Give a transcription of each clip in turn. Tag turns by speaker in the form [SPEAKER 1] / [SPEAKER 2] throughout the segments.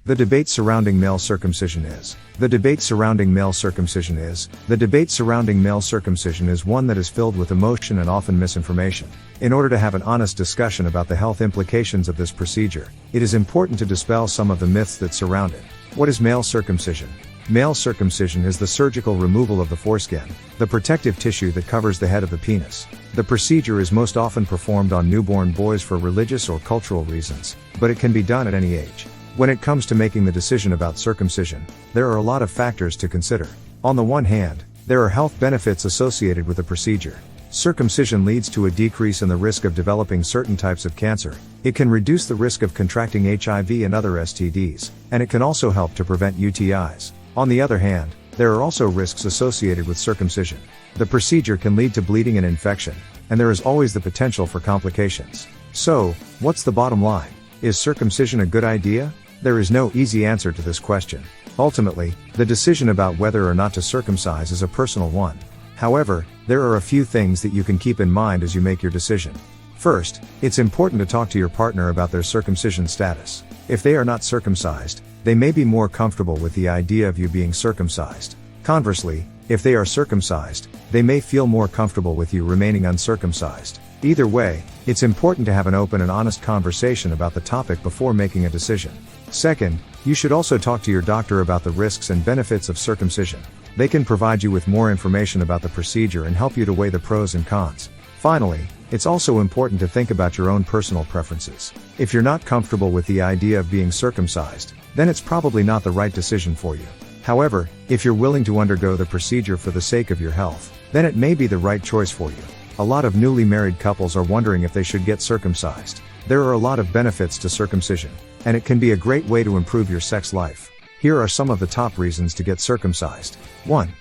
[SPEAKER 1] The debate surrounding male circumcision is. The debate surrounding male circumcision is. The debate surrounding male circumcision is one that is filled with emotion and often misinformation. In order to have an honest discussion about the health implications of this procedure, it is important to dispel some of the myths that surround it. What is male circumcision? Male circumcision is the surgical removal of the foreskin, the protective tissue that covers the head of the penis. The procedure is most often performed on newborn boys for religious or cultural reasons, but it can be done at any age. When it comes to making the decision about circumcision, there are a lot of factors to consider. On the one hand, there are health benefits associated with the procedure. Circumcision leads to a decrease in the risk of developing certain types of cancer. It can reduce the risk of contracting HIV and other STDs, and it can also help to prevent UTIs. On the other hand, there are also risks associated with circumcision. The procedure can lead to bleeding and infection, and there is always the potential for complications. So, what's the bottom line? Is circumcision a good idea? There is no easy answer to this question. Ultimately, the decision about whether or not to circumcise is a personal one. However, there are a few things that you can keep in mind as you make your decision. First, it's important to talk to your partner about their circumcision status. If they are not circumcised, they may be more comfortable with the idea of you being circumcised. Conversely, if they are circumcised, they may feel more comfortable with you remaining uncircumcised. Either way, it's important to have an open and honest conversation about the topic before making a decision. Second, you should also talk to your doctor about the risks and benefits of circumcision. They can provide you with more information about the procedure and help you to weigh the pros and cons. Finally, it's also important to think about your own personal preferences. If you're not comfortable with the idea of being circumcised, then it's probably not the right decision for you. However, if you're willing to undergo the procedure for the sake of your health, then it may be the right choice for you. A lot of newly married couples are wondering if they should get circumcised. There are a lot of benefits to circumcision, and it can be a great way to improve your sex life. Here are some of the top reasons to get circumcised. 1.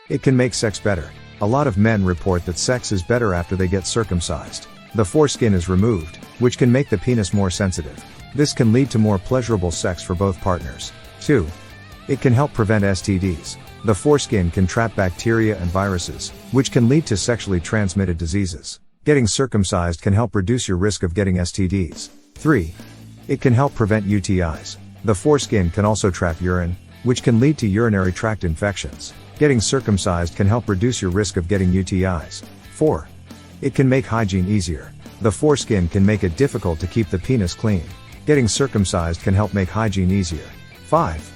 [SPEAKER 1] It can make sex better. A lot of men report that sex is better after they get circumcised. The foreskin is removed, which can make the penis more sensitive. This can lead to more pleasurable sex for both partners. 2. It can help prevent STDs. The foreskin can trap bacteria and viruses, which can lead to sexually transmitted diseases. Getting circumcised can help reduce your risk of getting STDs. 3. It can help prevent UTIs. The foreskin can also trap urine, which can lead to urinary tract infections. Getting circumcised can help reduce your risk of getting UTIs. 4. It can make hygiene easier. The foreskin can make it difficult to keep the penis clean. Getting circumcised can help make hygiene easier. 5.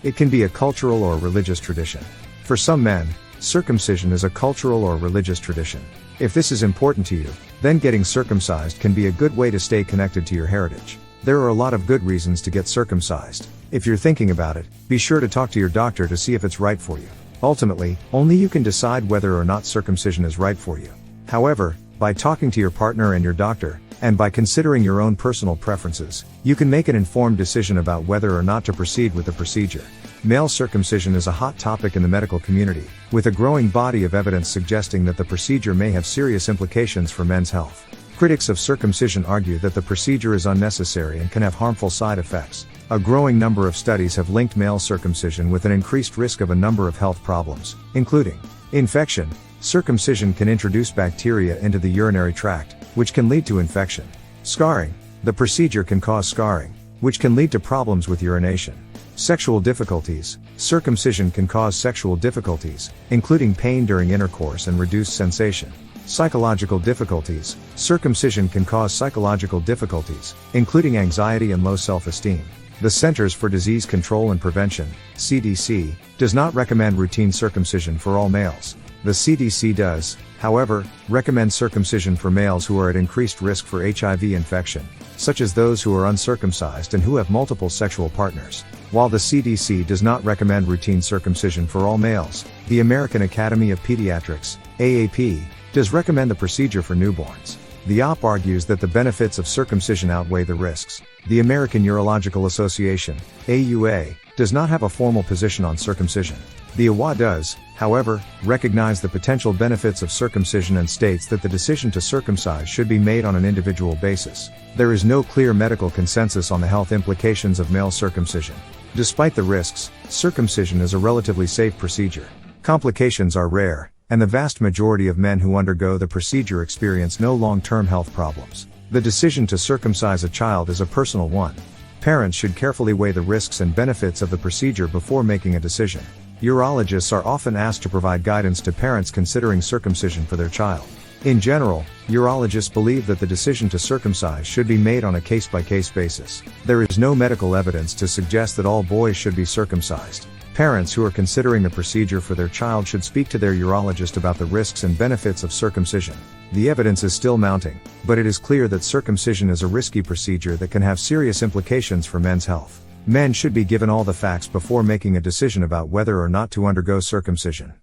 [SPEAKER 1] It can be a cultural or religious tradition. For some men, circumcision is a cultural or religious tradition. If this is important to you, then getting circumcised can be a good way to stay connected to your heritage. There are a lot of good reasons to get circumcised. If you're thinking about it, be sure to talk to your doctor to see if it's right for you. Ultimately, only you can decide whether or not circumcision is right for you. However, by talking to your partner and your doctor, and by considering your own personal preferences, you can make an informed decision about whether or not to proceed with the procedure. Male circumcision is a hot topic in the medical community, with a growing body of evidence suggesting that the procedure may have serious implications for men's health. Critics of circumcision argue that the procedure is unnecessary and can have harmful side effects. A growing number of studies have linked male circumcision with an increased risk of a number of health problems, including infection. Circumcision can introduce bacteria into the urinary tract, which can lead to infection. Scarring. The procedure can cause scarring, which can lead to problems with urination. Sexual difficulties. Circumcision can cause sexual difficulties, including pain during intercourse and reduced sensation. Psychological difficulties. Circumcision can cause psychological difficulties, including anxiety and low self-esteem. The Centers for Disease Control and Prevention, CDC, does not recommend routine circumcision for all males. The CDC does, however, recommend circumcision for males who are at increased risk for HIV infection, such as those who are uncircumcised and who have multiple sexual partners. While the CDC does not recommend routine circumcision for all males, the American Academy of Pediatrics, AAP, does recommend the procedure for newborns. The OP argues that the benefits of circumcision outweigh the risks. The American Urological Association, AUA, does not have a formal position on circumcision. The AWA does, however, recognize the potential benefits of circumcision and states that the decision to circumcise should be made on an individual basis. There is no clear medical consensus on the health implications of male circumcision. Despite the risks, circumcision is a relatively safe procedure. Complications are rare, and the vast majority of men who undergo the procedure experience no long-term health problems. The decision to circumcise a child is a personal one. Parents should carefully weigh the risks and benefits of the procedure before making a decision. Urologists are often asked to provide guidance to parents considering circumcision for their child. In general, urologists believe that the decision to circumcise should be made on a case-by-case basis. There is no medical evidence to suggest that all boys should be circumcised. Parents who are considering the procedure for their child should speak to their urologist about the risks and benefits of circumcision. The evidence is still mounting, but it is clear that circumcision is a risky procedure that can have serious implications for men's health. Men should be given all the facts before making a decision about whether or not to undergo circumcision.